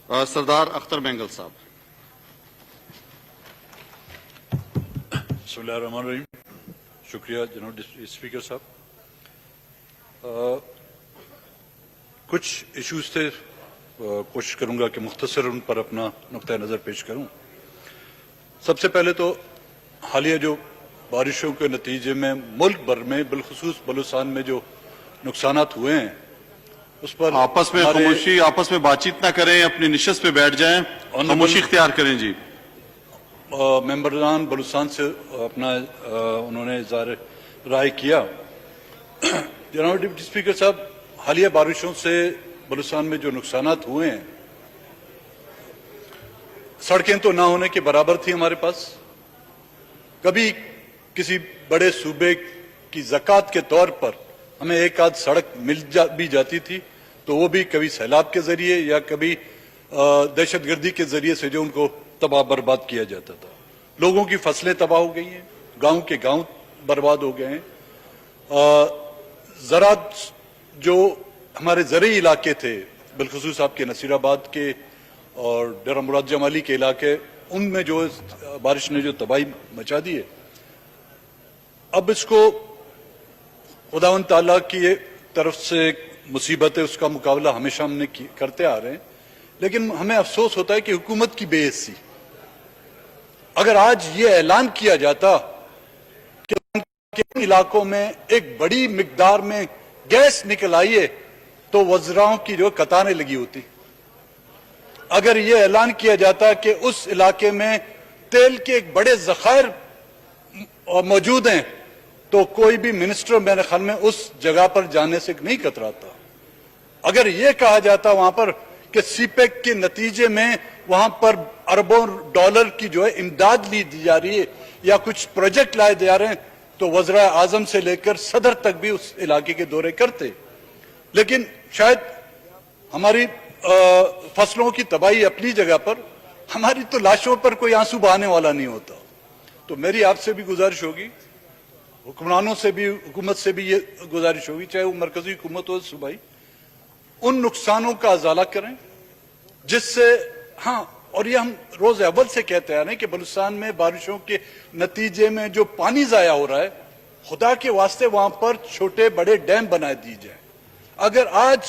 سردار اختر مینگل صاحب. بسم اللہ الرحمن الرحیم. شکریہ جناب اسپیکر صاحب. کچھ ایشوز تھے, کوشش کروں گا کہ مختصر ان پر اپنا نقطہ نظر پیش کروں. سب سے پہلے تو حالیہ جو بارشوں کے نتیجے میں ملک بھر میں بالخصوص بلوچستان میں جو نقصانات ہوئے ہیں اس پر آپس میں خاموشی, آپس میں بات چیت نہ کریں, اپنی نشست پہ بیٹھ جائیں, خاموشی اختیار کریں. جی ممبران بلوچستان سے اپنا انہوں نے اظہار رائے کیا. جناب ڈپٹی اسپیکر صاحب, حالیہ بارشوں سے بلوچستان میں جو نقصانات ہوئے ہیں, سڑکیں تو نہ ہونے کے برابر تھی ہمارے پاس. کبھی کسی بڑے صوبے کی زکوٰۃ کے طور پر ہمیں ایک آدھ سڑک مل بھی جاتی تھی تو وہ بھی کبھی سیلاب کے ذریعے یا کبھی دہشت گردی کے ذریعے سے جو ان کو تباہ برباد کیا جاتا تھا. لوگوں کی فصلیں تباہ ہو گئی ہیں, گاؤں کے گاؤں برباد ہو گئے ہیں. زراعت جو ہمارے زرعی علاقے تھے بالخصوص آپ کے نصیر آباد کے اور ڈیرہ مراد جمالی کے علاقے, ان میں جو بارش نے جو تباہی مچا دی ہے, اب اس کو خداوند تعالیٰ کی طرف سے مصیبت ہے, اس کا مقابلہ ہمیشہ ہم نے کرتے آ رہے ہیں. لیکن ہمیں افسوس ہوتا ہے کہ حکومت کی بے حسی. اگر آج یہ اعلان کیا جاتا کہ ان علاقوں میں ایک بڑی مقدار میں گیس نکل آئی ہے تو وزراؤں کی جو قطاریں لگی ہوتی. اگر یہ اعلان کیا جاتا کہ اس علاقے میں تیل کے ایک بڑے ذخائر موجود ہیں تو کوئی بھی منسٹر میرے خیال میں اس جگہ پر جانے سے نہیں کتراتا. اگر یہ کہا جاتا وہاں پر کہ سی پیک کے نتیجے میں وہاں پر اربوں ڈالر کی جو ہے امداد لی جا رہی ہے یا کچھ پروجیکٹ لائے جا رہے ہیں تو وزراء اعظم سے لے کر صدر تک بھی اس علاقے کے دورے کرتے. لیکن شاید ہماری فصلوں کی تباہی اپنی جگہ پر, ہماری تو لاشوں پر کوئی آنسو بہانے والا نہیں ہوتا. تو میری آپ سے بھی گزارش ہوگی, حکمرانوں سے بھی, حکومت سے بھی یہ گزارش ہوگی, چاہے وہ مرکزی حکومت ہو صوبائی, ان نقصانوں کا ازالہ کریں جس سے ہاں. اور یہ ہم روز اول سے کہتے ہیں کہ بلوچستان میں بارشوں کے نتیجے میں جو پانی ضائع ہو رہا ہے, خدا کے واسطے وہاں پر چھوٹے بڑے ڈیم بنا دیے جائیں. اگر آج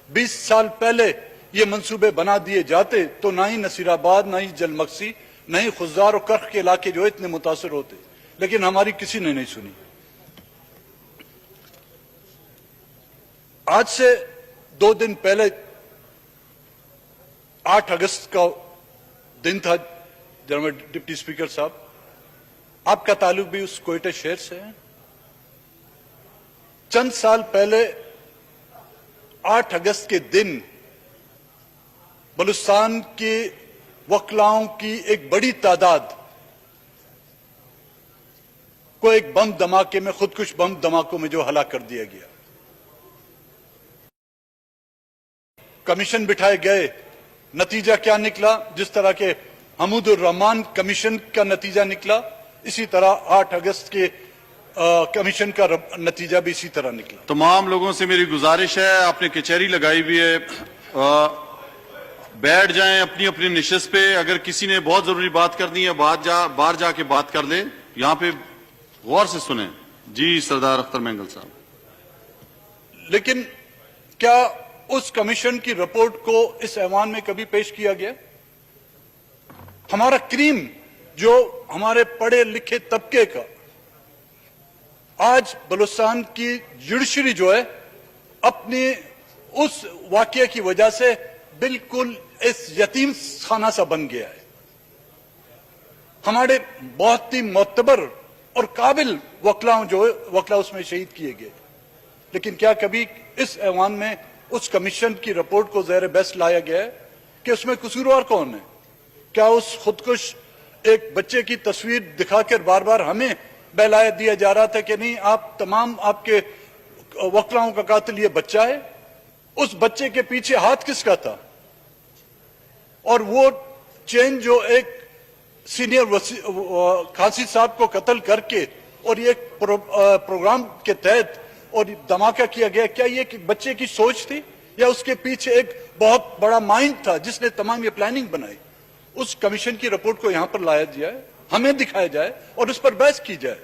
20 سال پہلے یہ منصوبے بنا دیے جاتے تو نہ ہی نصیر آباد, نہ ہی جلمکسی, نہ ہی خزار و کرخ کے علاقے جو اتنے متاثر ہوتے. لیکن ہماری کسی نے نہیں سنی. آج سے 2 دن پہلے 8 اگست کا دن تھا. جناب ڈپٹی اسپیکر صاحب, آپ کا تعلق بھی اس کوئٹہ شہر سے ہے. چند سال پہلے 8 اگست کے دن بلوچستان کے وکلاؤں کی ایک بڑی تعداد کو ایک بم دھماکے میں, خودکش بم دھماکوں میں جو ہلاک کر دیا گیا. کمیشن بٹھائے گئے, نتیجہ کیا نکلا؟ جس طرح کے حمود الرحمان کمیشن کا نتیجہ نکلا, اسی طرح 8 اگست کے کمیشن کا نتیجہ بھی اسی طرح نکلا. تمام لوگوں سے میری گزارش ہے, آپ نے کچہری لگائی ہوئی ہے, بیٹھ جائیں اپنی اپنی نشست پہ. اگر کسی نے بہت ضروری بات کرنی ہے باہر جا کے بات کر لے, یہاں پہ غور سے سنیں. جی سردار اختر مینگل صاحب. لیکن کیا اس کمیشن کی رپورٹ کو اس ایوان میں کبھی پیش کیا گیا؟ ہمارا کریم جو ہمارے پڑھے لکھے طبقے کا آج بلوچستان کی جوڈیشری جو ہے اپنی اس واقعے کی وجہ سے بالکل اس یتیم خانہ سا بن گیا ہے. ہمارے بہت ہی معتبر اور قابل وکلا اس میں شہید کیے گئے. لیکن کیا کبھی اس ایوان میں اس کمیشن کی رپورٹ کو زیر بحث لایا گیا ہے کہ اس میں قصوروار کون ہے؟ کیا اس خودکش ایک بچے کی تصویر دکھا کر بار بار ہمیں بہلایا دیا جا رہا تھا کہ نہیں آپ تمام آپ کے وکلاؤں کا قاتل یہ بچہ ہے؟ اس بچے کے پیچھے ہاتھ کس کا تھا؟ اور وہ چین جو ایک سینئر کھانسی صاحب کو قتل کر کے اور یہ پروگرام کے تحت اور دھماکہ کیا گیا, کیا یہ بچے کی سوچ تھی या उसके पीछे एक बहुत बड़ा माइंड था जिसने तमाम ये प्लानिंग बनाई। उस कमीशन की रिपोर्ट को यहां पर लाया जाए, हमें दिखाया जाए और उस पर बहस की जाए।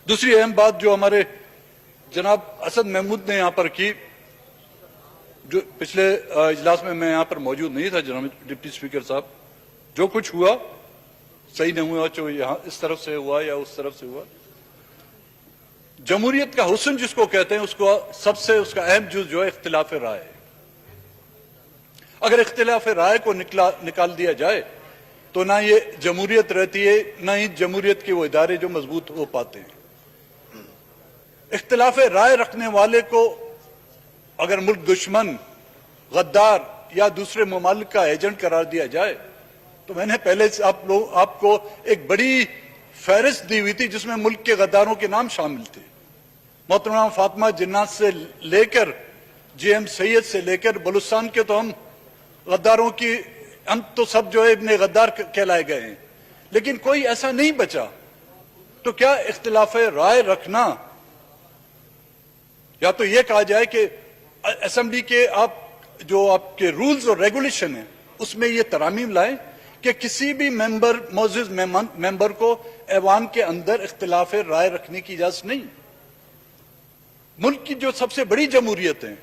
दूसरी अहम बात जो हमारे जनाब असद महमूद ने यहां पर की, जो पिछले इजलास में मैं यहां पर मौजूद नहीं था जनाब डिप्टी स्पीकर साहब, जो कुछ हुआ सही नहीं हुआ, जो यहां इस तरफ से हुआ या उस तरफ से हुआ, जमहूरियत का हुस्न जिसको कहते हैं उसको सबसे उसका अहम जुज जो है इख्तिलाफ राय है। अगर इख्तिलाफ राय को निकाल दिया जाए तो ना ये जमहूरियत रहती है, ना ही जमहूरियत के वो इदारे जो मजबूत हो पाते हैं। इख्तिलाफ राय रखने वाले को अगर मुल्क दुश्मन, गद्दार या दूसरे ममालिक का एजेंट करार दिया जाए तो मैंने पहले से आपको एक बड़ी फहरिस्त दी हुई थी जिसमें मुल्क के गद्दारों के नाम शामिल थे। मोहतरमा फातिमा जिन्नात से लेकर JM सैयद से लेकर बलूचिस्तान के तो हम गद्दारों की, हम तो सब जो है इब्ने गद्दार कहलाए गए हैं, लेकिन कोई ऐसा नहीं बचा। तो क्या इख्तिलाफ राय रखना, या तो यह कहा जाए कि असेंबली के आप जो आपके रूल्स और रेगुलेशन है उसमें यह तरामीम लाएं कि किसी भी मौजूद मेंबर को ऐवान के अंदर इख्तिलाफ राय रखने की इजाजत नहीं। मुल्क की जो सबसे बड़ी जमहूरियत है,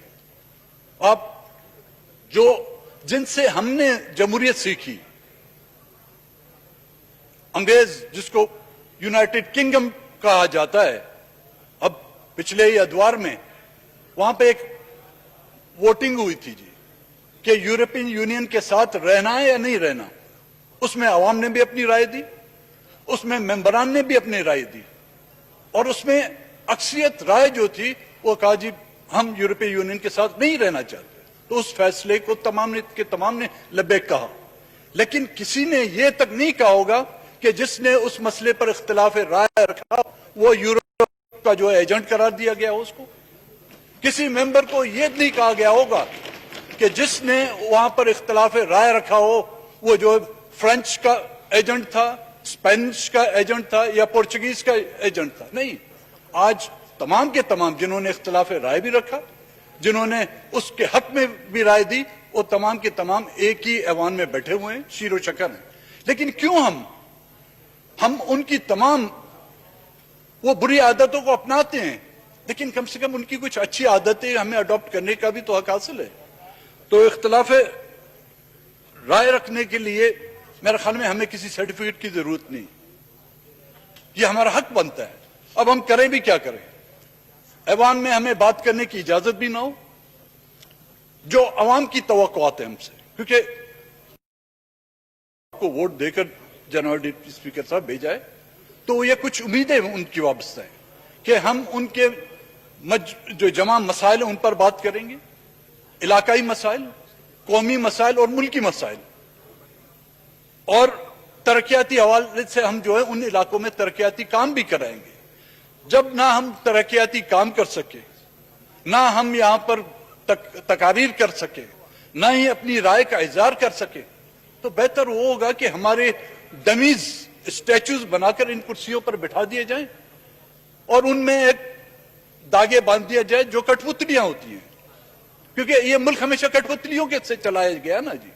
आप जो जिनसे हमने जमहूरियत सीखी, अंग्रेज जिसको यूनाइटेड किंगडम कहा जाता है, अब पिछले ही अदवार में वहां पे एक वोटिंग हुई थी जी कि यूरोपियन यूनियन के साथ रहना है या नहीं रहना। उसमें आवाम ने भी अपनी राय दी, उसमें मेंबरान ने भी अपनी राय दी, और उसमें अक्सरियत राय जो थी वो कहा जी हम यूरोपीय यूनियन के साथ नहीं रहना चाहते। तो उस फैसले को तमाम ने लब्बैक कहा, लेकिन किसी ने यह तक नहीं कहा होगा कि जिसने उस मसले पर इख्तिलाफ राय रखा वो यूरोप का जो एजेंट करार दिया गया हो उसको। किसी मेंबर को यह नहीं कहा गया होगा कि जिसने वहां पर इख्तिलाफ राय रखा हो वो जो फ्रेंच का एजेंट था, स्पेनिश का एजेंट था या पोर्चुगीज का एजेंट था। नहीं, आज तमाम के तमाम जिन्होंने इख्तिलाफ राय भी रखा, जिन्होंने उसके हक में भी राय दी, वो तमाम के तमाम एक ही ऐवान में बैठे हुए हैं, शीरो शक्कर हैं। लेकिन क्यों हम उनकी तमाम वो बुरी आदतों को अपनाते हैं, लेकिन कम से कम उनकी कुछ अच्छी आदतें हमें अडॉप्ट करने का भी तो हक हासिल है। तो इख्तिलाफ राय रखने के लिए मेरे ख्याल में हमें किसी सर्टिफिकेट की जरूरत नहीं, ये हमारा हक बनता है। अब हम करें भी क्या करें, ऐवान में हमें बात करने की इजाजत भी ना हो, जो अवाम की तवक्कुआत है हमसे, क्योंकि को वोट देकर जनाब डिप्टी स्पीकर साहब भेजा है तो ये कुछ उम्मीदें उनकी वाबस्ता है कि हम उनके जो जमा मसाइल उन पर बात करेंगे, इलाकाई मसाइल, कौमी मसाइल और मुल्की मसाइल, और तरक्याती हवाले से हम जो है उन इलाकों में तरक्याती काम भी कराएंगे। जब ना हम तरक्याती काम कर सके, ना हम यहां पर तकारीर कर सके, ना ही अपनी राय का इजहार कर सके, तो बेहतर वो होगा कि हमारे डमीज स्टैचूज बनाकर इन कुर्सियों पर बिठा दिए जाएं और उनमें एक दागे बांध दिया जाए जो कठपुतलियां होती हैं, क्योंकि ये मुल्क हमेशा कठपुतलियों के से चलाया गया ना जी।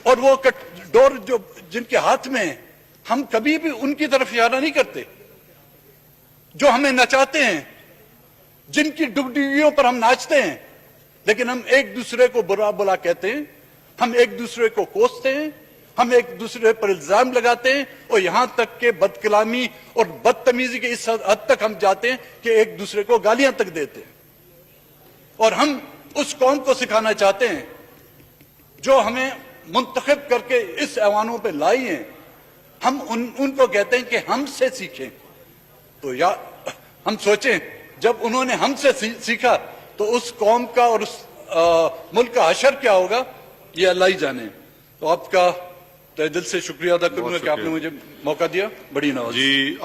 और वो डोर जो जिनके हाथ में है, हम कभी भी उनकी तरफ इशारा नहीं करते। जो हमें नचाते हैं, जिनकी डुगडुगियों पर हम नाचते हैं, लेकिन हम एक दूसरे को बुरा बुला कहते हैं, हम एक दूसरे को कोसते हैं, हम एक दूसरे पर इल्जाम लगाते हैं, और यहां तक के बदकलामी और बदतमीजी के इस हद तक हम जाते हैं कि एक दूसरे को गालियां तक देते हैं। और हम उस कौम को सिखाना चाहते हैं जो हमें मुंतखब करके इस ऐवानों पे लाई हैं, हम उनको कहते हैं कि हमसे सीखें। तो या हम सोचें जब उन्होंने हमसे सीखा तो उस कौम का और उस मुल्क का हशर क्या होगा, ये अल्लाह ही जाने। तो आपका तहे दिल से शुक्रिया अदा करूंगा कि आपने मुझे मौका दिया। बड़ी नवाज़ी।